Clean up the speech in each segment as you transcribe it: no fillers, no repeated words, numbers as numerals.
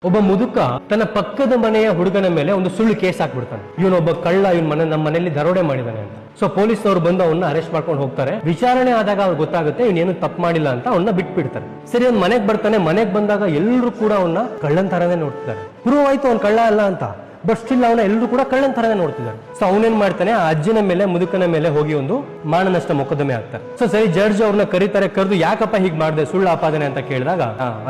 ಒಬ್ಬ ಮುದುಕ ತನ್ನ ಪಕ್ಕದ ಮನೆಯ ಹುಡುಗನ ಮೇಲೆ ಒಂದು ಸುಳ್ಳು ಕೇಸ್ ಹಾಕ್ಬಿಡ್ತಾನೆ. ಇವನೊಬ್ಬ ಕಳ್ಳ, ಇವನ್ ನಮ್ಮ ಮನೆಯಲ್ಲಿ ದರೋಡೆ ಮಾಡಿದಾನೆ ಅಂತ. ಸೊ ಪೊಲೀಸ್ನವರು ಬಂದು ಅವನ್ನ ಅರೆಸ್ಟ್ ಮಾಡ್ಕೊಂಡು ಹೋಗ್ತಾರೆ. ವಿಚಾರಣೆ ಆದಾಗ ಅವ್ರಿಗೆ ಗೊತ್ತಾಗುತ್ತೆ ಇವನೇನು ತಪ್ಪು ಮಾಡಿಲ್ಲ ಅಂತ ಅವನ್ನ ಬಿಟ್ಬಿಡ್ತಾರೆ. ಸರಿ, ಅವ್ನ್ ಮನೆಗ್ ಬರ್ತಾನೆ. ಮನೆಗ್ ಬಂದಾಗ ಎಲ್ಲರೂ ಕೂಡ ಅವನ್ನ ಕಳ್ಳನ್ ತರನೇ ನೋಡ್ತಿದ್ದಾರೆ. ಪ್ರೂವ್ ಆಯ್ತು ಅವ್ನ್ ಕಳ್ಳ ಅಲ್ಲ ಅಂತ, ಬಟ್ ಸ್ಟಿಲ್ ಅವನ ಎಲ್ಲರೂ ಕೂಡ ಕಳ್ಳನ್ ತರನೇ ನೋಡ್ತಿದ್ದಾರೆ. ಸೊ ಅವನೇನ್ ಮಾಡ್ತಾನೆ, ಆ ಅಜ್ಜಿನ ಮೇಲೆ, ಮುದುಕನ ಮೇಲೆ ಹೋಗಿ ಒಂದು ಮಾನನಷ್ಟ ಮೊಕದ್ದಮೆ ಆಗ್ತಾರೆ. ಸೊ ಸರಿ, ಜಡ್ಜ್ ಅವ್ರನ್ನ ಕರೀತಾರೆ. ಕರೆದು ಯಾಕಪ್ಪ ಹೀಗ್ ಮಾಡಿದೆ, ಸುಳ್ಳು ಆಪಾದನೆ ಅಂತ ಕೇಳಿದಾಗ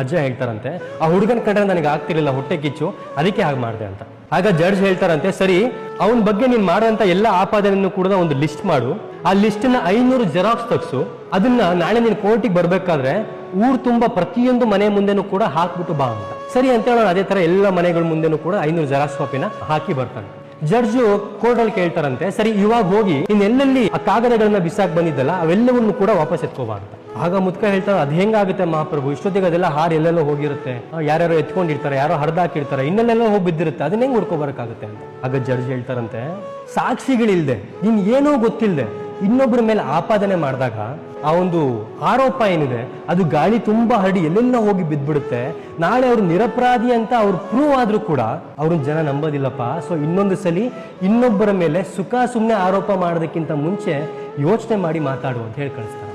ಅಜ್ಜ ಹೇಳ್ತಾರಂತೆ, ಆ ಹುಡುಗನ ಕಂಡ್ರೆ ನನಗೆ ಆಗ್ತಿರ್ಲಿಲ್ಲ, ಹೊಟ್ಟೆ ಕಿಚ್ಚು, ಅದಕ್ಕೆ ಹಾಗೆ ಮಾಡಿದೆ ಅಂತ. ಆಗ ಜಡ್ಜ್ ಹೇಳ್ತಾರಂತೆ, ಸರಿ ಅವನ ಬಗ್ಗೆ ನೀನ್ ಮಾಡುವಂತ ಎಲ್ಲ ಆಪಾದನೆಯನ್ನು ಕೂಡ ಒಂದು ಲಿಸ್ಟ್ ಮಾಡು. ಆ ಲಿಸ್ಟ್ ನ 500 ಜೆರಾಕ್ಸ್ ತೆಗ್ಸು. ಅದನ್ನ ನಾಳೆ ನೀನು ಕೋರ್ಟಿಗೆ ಬರ್ಬೇಕಾದ್ರೆ ಊರ್ ತುಂಬಾ ಪ್ರತಿಯೊಂದು ಮನೆ ಮುಂದೆನೂ ಕೂಡ ಹಾಕ್ಬಿಟ್ಟು ಬಾ ಅಂತ. ಸರಿ ಅಂತ ಹೇಳೋಣ. ಅದೇ ತರ ಎಲ್ಲ ಮನೆಗಳ ಮುಂದೆನೂ ಕೂಡ 500 ಜೆರಾಕ್ಸ್ ಕಾಪಿನ ಹಾಕಿ ಬರ್ತಾನೆ. ಜಡ್ಜು ಕೋರ್ಟ್ ಅಲ್ಲಿ ಕೇಳ್ತಾರಂತೆ, ಸರಿ ಇವಾಗ ಹೋಗಿ ನೀನ್ ಎಲ್ಲೆಲ್ಲಿ ಆ ಕಾಗದಗಳನ್ನ ಬಿಸಾಕ್ ಬಂದಿದ್ದಲ್ಲ ಅವೆಲ್ಲವನ್ನು ಕೂಡ ವಾಪಸ್ ಎತ್ಕೋಬಾ ಅಂತ. ಆಗ ಮುದ್ಕ ಹೇಳ್ತಾರೆ, ಅದ್ ಹೆಂಗಾಗುತ್ತೆ ಮಹಾಪ್ರಭು, ಇಷ್ಟೊತ್ತಿಗೆ ಅದೆಲ್ಲ ಹಾರ್ ಎಲ್ಲೆಲ್ಲೋ ಹೋಗಿರುತ್ತೆ, ಯಾರ್ಯಾರೋ ಎತ್ಕೊಂಡಿರ್ತಾರೆ, ಯಾರೋ ಹರಿದಾಕಿರ್ತಾರೆ, ಇನ್ನೆಲ್ಲೆಲ್ಲೋ ಹೋಗಿ ಬಿದ್ದಿರುತ್ತೆ, ಅದನ್ನ ಹೆಂಗ್ ಹುಡ್ಕೋಬರಕಾಗುತ್ತೆ ಅಂತ. ಆಗ ಜಡ್ಜ್ ಹೇಳ್ತಾರಂತೆ, ಸಾಕ್ಷಿಗಳಿಲ್ದೆ, ನಿನ್ ಏನೋ ಗೊತ್ತಿಲ್ದೆ ಇನ್ನೊಬ್ಬರ ಮೇಲೆ ಆಪಾದನೆ ಮಾಡಿದಾಗ ಆ ಒಂದು ಆರೋಪ ಏನಿದೆ ಅದು ಗಾಳಿ ತುಂಬಾ ಹರಡಿ ಎಲ್ಲೆಲ್ಲ ಹೋಗಿ ಬಿದ್ದ್ಬಿಡುತ್ತೆ. ನಾಳೆ ಅವ್ರು ನಿರಪರಾಧಿ ಅಂತ ಅವ್ರು ಪ್ರೂವ್ ಆದ್ರೂ ಕೂಡ ಅವ್ರನ್ನ ಜನ ನಂಬೋದಿಲ್ಲಪ್ಪ. ಸೊ ಇನ್ನೊಂದು ಸಲಿ ಇನ್ನೊಬ್ಬರ ಮೇಲೆ ಸುಖ ಸುಮ್ಮನೆ ಆರೋಪ ಮಾಡೋದಕ್ಕಿಂತ ಮುಂಚೆ ಯೋಚನೆ ಮಾಡಿ ಮಾತಾಡು ಅಂತ ಹೇಳಿ ಕಳಿಸ್ತಾರೆ.